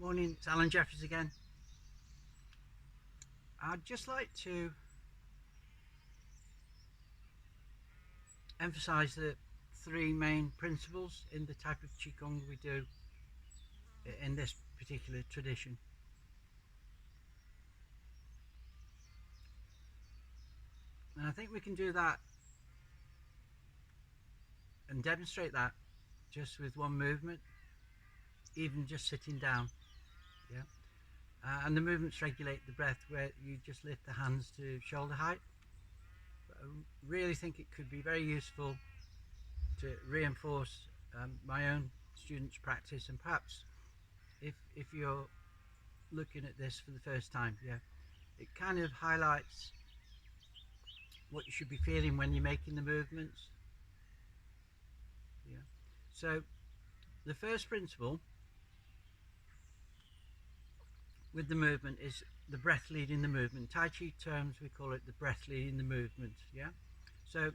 Morning, it's Alan Jeffries again. I'd just like to emphasize the three main principles in the type of Qigong we do in this particular tradition. And I think we can do that and demonstrate that just with one movement, even just sitting down. Yeah. And the movements regulate the breath, where you just lift the hands to shoulder height. But I really think it could be very useful to reinforce my own students' practice, and perhaps if you're looking at this for the first time, yeah, it kind of highlights what you should be feeling when you're making the movements. Yeah. So the first principle with the movement is the breath leading the movement. Tai Chi terms, we call it the breath leading the movement. Yeah. So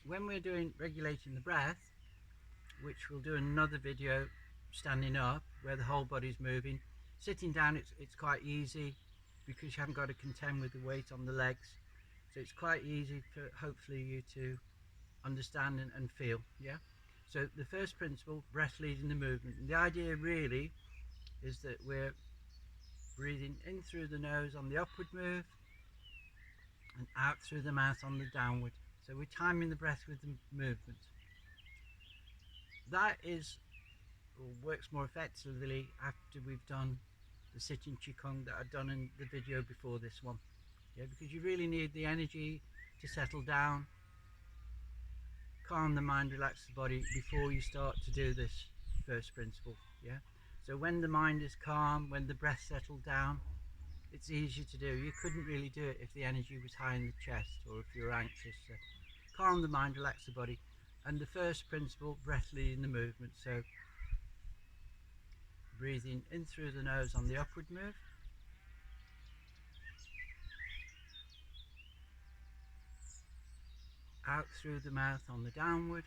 when we're doing regulating the breath, which we'll do another video standing up where the whole body's moving, sitting down it's quite easy because you haven't got to contend with the weight on the legs, so it's quite easy for hopefully you to understand and feel. Yeah. So the first principle, breath leading the movement, and the idea really is that we're breathing in through the nose on the upward move and out through the mouth on the downward. So we're timing the breath with the movement. That works more effectively after we've done the sitting Qigong that I've done in the video before this one. Yeah, because you really need the energy to settle down, calm the mind, relax the body before you start to do this first principle. Yeah. So when the mind is calm, when the breath settled down, it's easier to do. You couldn't really do it if the energy was high in the chest or if you're anxious. So calm the mind, relax the body. And the first principle, breath leading the movement. So breathing in through the nose on the upward move, out through the mouth on the downward,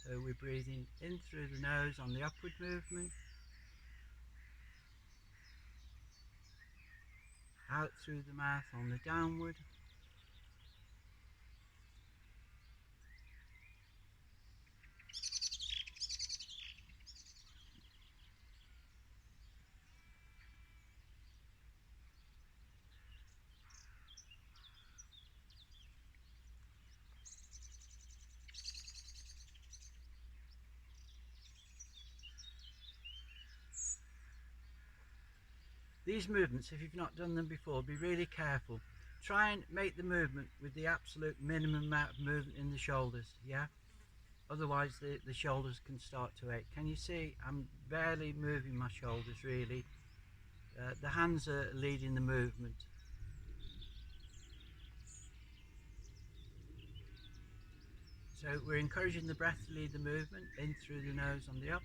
so we're breathing in through the nose on the upward movement, out through the mouth on the downward, These movements, if you've not done them before, be really careful. Try and make the movement with the absolute minimum amount of movement in the shoulders, yeah? Otherwise the shoulders can start to ache. Can you see? I'm barely moving my shoulders really. The hands are leading the movement. So we're encouraging the breath to lead the movement, in through the nose on the up,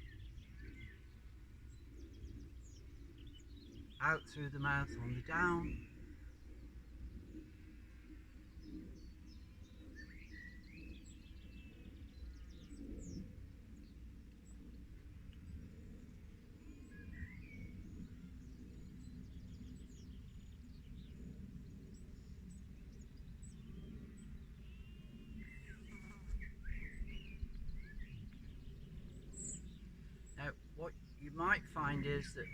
out through the mouth on the down, Now what you might find is that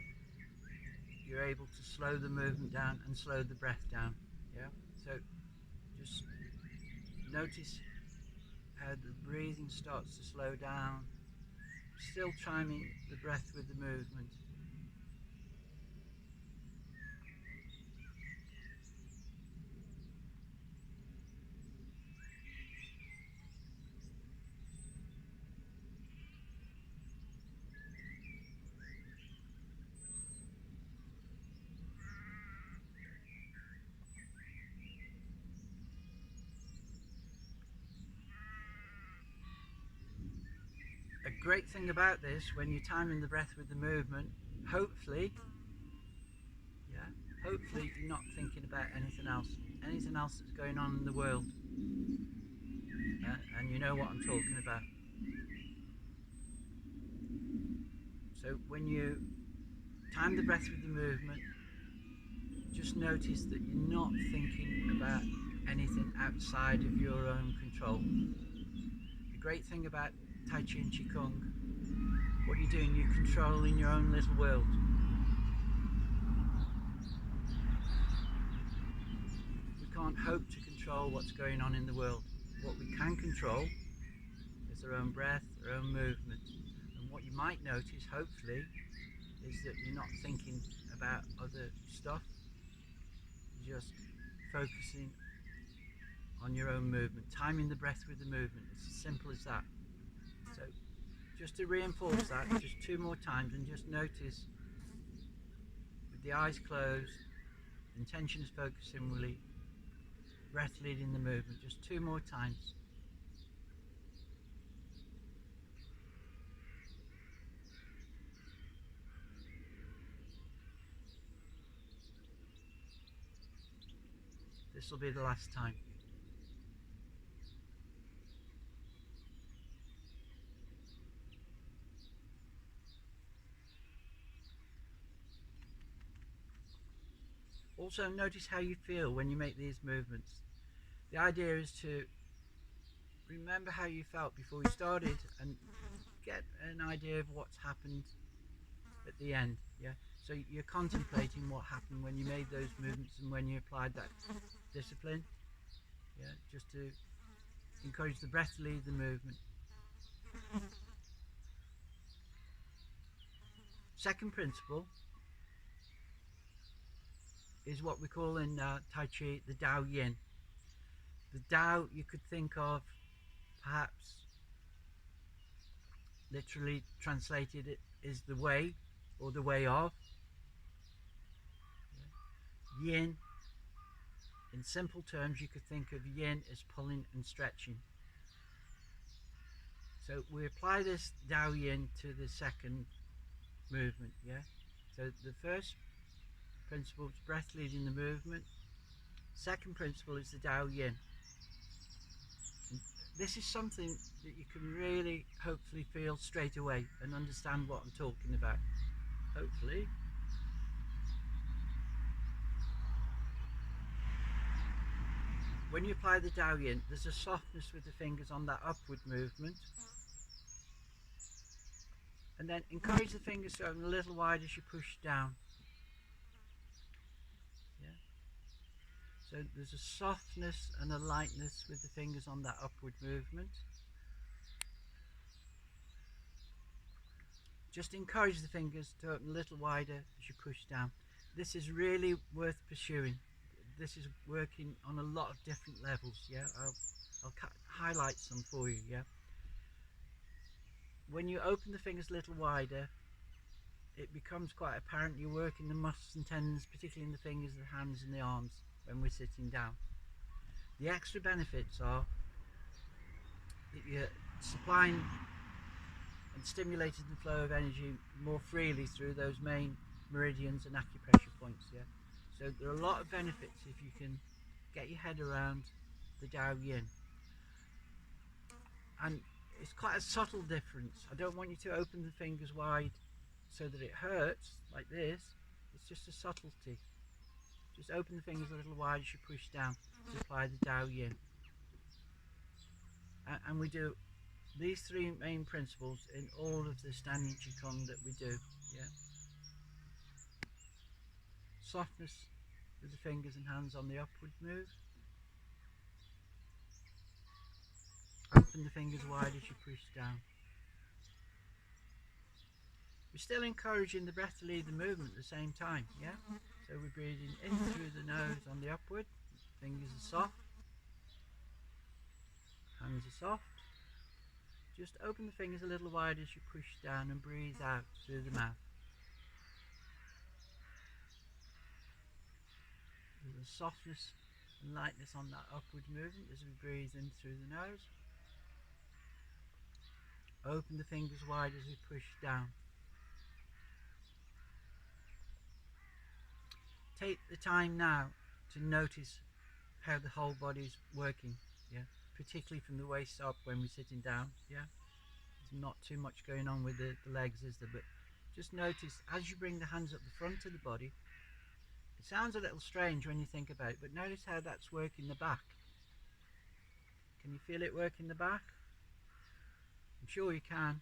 you're able to slow the movement down and slow the breath down. Yeah. So just notice how the breathing starts to slow down, still timing the breath with the movement. A great thing about this, when you're timing the breath with the movement, hopefully you're not thinking about anything else that's going on in the world, and you know what I'm talking about. So when you time the breath with the movement, just notice that you're not thinking about anything outside of your own control. The great thing about Tai Chi and Qi Kong, what you're doing, you're controlling your own little world. We can't hope to control what's going on in the world. What we can control is our own breath, our own movement. And what you might notice, hopefully, is that you're not thinking about other stuff. You're just focusing on your own movement, timing the breath with the movement. It's as simple as that. So just to reinforce that, just 2 more times, and just notice with the eyes closed, intention is focused inwardly, breath leading the movement. Just 2 more times. This will be the last time. Also notice how you feel when you make these movements. The idea is to remember how you felt before you started and get an idea of what's happened at the end. Yeah. So you're contemplating what happened when you made those movements and when you applied that discipline. Yeah. Just to encourage the breath to lead the movement. Second principle is what we call in Tai Chi the Dao Yin. The Dao you could think of perhaps literally translated it is the way or the way of. Yin, in simple terms, you could think of yin as pulling and stretching. So we apply this Dao Yin to the second movement, yeah? So the first principle is breath leading the movement. Second principle is the Dao Yin. And this is something that you can really hopefully feel straight away and understand what I'm talking about. Hopefully. When you apply the Dao Yin, there's a softness with the fingers on that upward movement. And then encourage the fingers to open a little wide as you push down. Yeah. So there's a softness and a lightness with the fingers on that upward movement. Just encourage the fingers to open a little wider as you push down. This is really worth pursuing. This is working on a lot of different levels. Yeah, I'll highlight some for you. Yeah. When you open the fingers a little wider, it becomes quite apparent you're working the muscles and tendons, particularly in the fingers, the hands and the arms when we're sitting down. The extra benefits are that you're supplying and stimulating the flow of energy more freely through those main meridians and acupressure points. Yeah. So there are a lot of benefits if you can get your head around the Dao Yin. And it's quite a subtle difference. I don't want you to open the fingers wide so that it hurts like this. It's just a subtlety. Just open the fingers a little wide as you push down to apply the Dao Yin. And we do these 3 main principles in all of the standing Qigong that we do. Yeah. Softness with the fingers and hands on the upward move. Open the fingers wide as you push down. We're still encouraging the breath to lead the movement at the same time, yeah? So we're breathing in through the nose on the upward, fingers are soft, hands are soft. Just open the fingers a little wide as you push down and breathe out through the mouth. There's a softness and lightness on that upward movement as we breathe in through the nose. Open the fingers wide as we push down. Take the time now to notice how the whole body is working, yeah, particularly from the waist up when we're sitting down, yeah. There's not too much going on with the legs, is there? But just notice as you bring the hands up the front of the body, it sounds a little strange when you think about it, but notice how that's working the back. Can you feel it working the back? I'm sure you can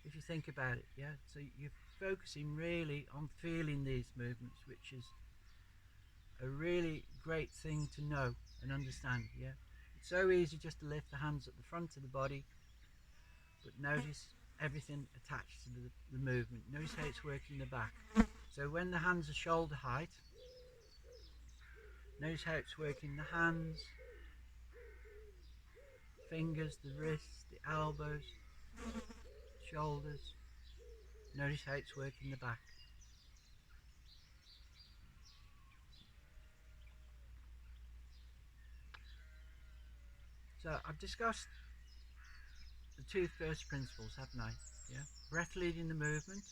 if you think about it, yeah? So you're focusing really on feeling these movements, which is a really great thing to know and understand, yeah? It's so easy just to lift the hands at the front of the body, but notice everything attached to the movement. Notice how it's working the back. So when the hands are shoulder height, notice how it's working the hands, fingers, the wrists, the elbows, shoulders. Notice how it's working the back. So I've discussed the two first principles, haven't I? Yeah. Breath leading the movement.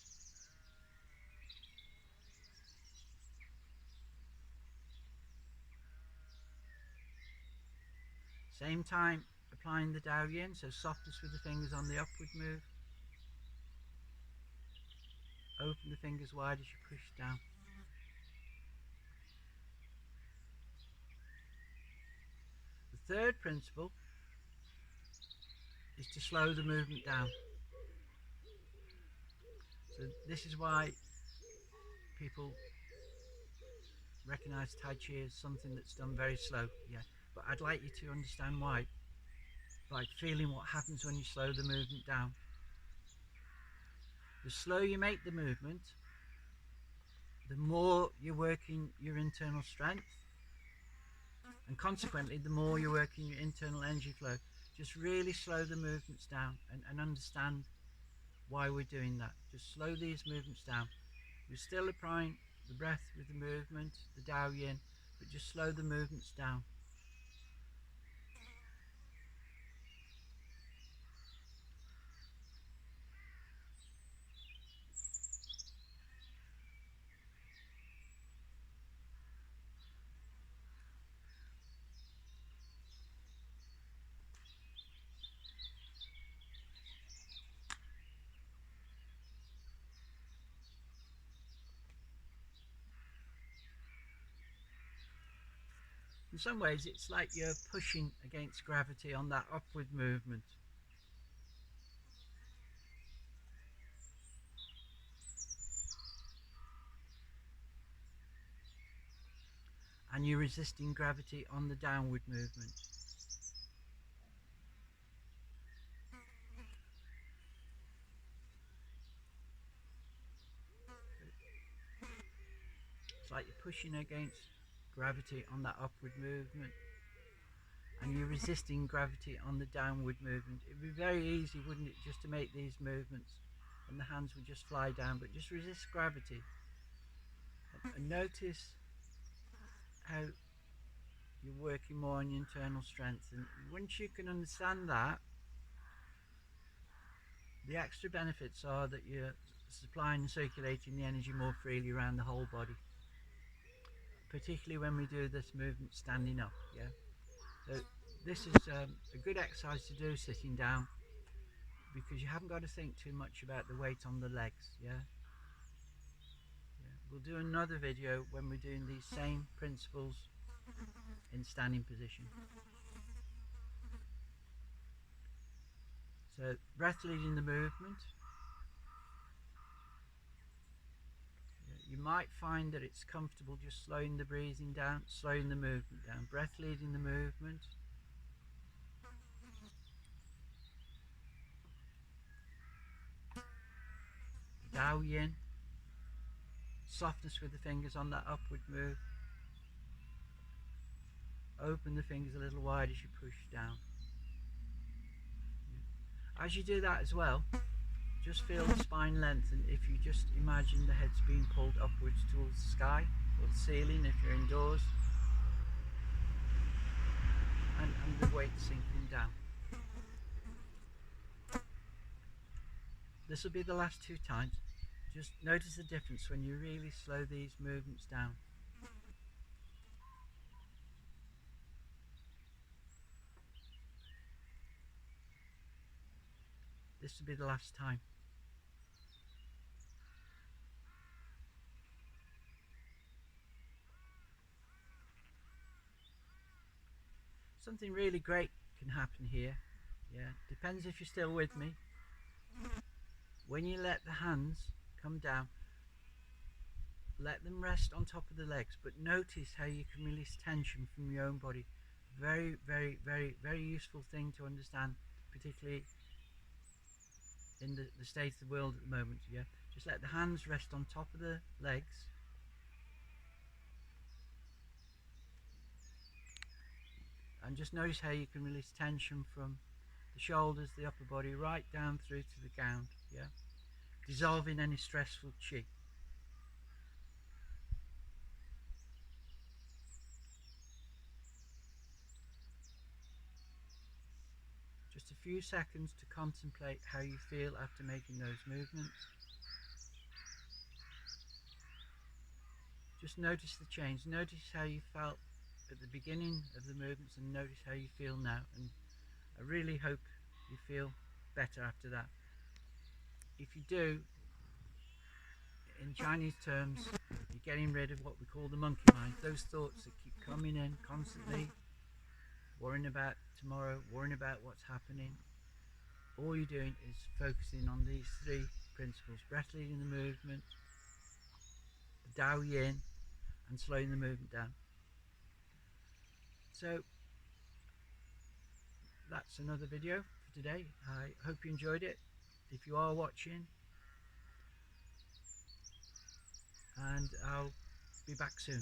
Same time applying the Dao Yin, so softness with the fingers on the upward move. Open the fingers wide as you push down. The third principle is to slow the movement down. So this is why people recognize Tai Chi as something that's done very slow, yeah. But I'd like you to understand why, by feeling what happens when you slow the movement down. The slower you make the movement, the more you're working your internal strength, and consequently the more you're working your internal energy flow. Just really slow the movements down and understand why we're doing that. Just slow these movements down. You're still applying the breath with the movement, the Dao Yin, but just slow the movements down. In some ways it's like you're pushing against gravity on that upward movement. And you're resisting gravity on the downward movement. It's like you're pushing against gravity on that upward movement, and you're resisting gravity on the downward movement. It would be very easy, wouldn't it, just to make these movements and the hands would just fly down, but just resist gravity. And notice how you're working more on your internal strength. And once you can understand that, the extra benefits are that you're supplying and circulating the energy more freely around the whole body, particularly when we do this movement standing up, yeah. So this is a good exercise to do sitting down, because you haven't got to think too much about the weight on the legs, yeah. We'll do another video when we're doing these same principles in standing position. So breath leading the movement. You might find that it's comfortable just slowing the breathing down, slowing the movement down. Breath leading the movement. Dao Yin. Softness with the fingers on that upward move. Open the fingers a little wide as you push down. As you do that as well, just feel the spine lengthen. If you just imagine the head's being pulled upwards towards the sky or the ceiling if you're indoors, and the weight sinking down. This will be the last 2 times. Just notice the difference when you really slow these movements down. This will be the last time. something really great can happen here. Yeah, depends if you're still with me. When you let the hands come down, let them rest on top of the legs, but notice how you can release tension from your own body. Very, very, very, very useful thing to understand, particularly in the state of the world at the moment. Yeah, just let the hands rest on top of the legs. And just notice how you can release tension from the shoulders, the upper body, right down through to the ground. Yeah, dissolving any stressful chi. Just a few seconds to contemplate how you feel after making those movements. Just notice the change. Notice how you felt at the beginning of the movements and notice how you feel now. And I really hope you feel better after that. If you do, in Chinese terms, you're getting rid of what we call the monkey mind. Those thoughts that keep coming in constantly, worrying about tomorrow, worrying about what's happening. All you're doing is focusing on these three principles: breath leading the movement, the Dao Yin, and slowing the movement down. So that's another video for today. I hope you enjoyed it. If you are watching, and I'll be back soon.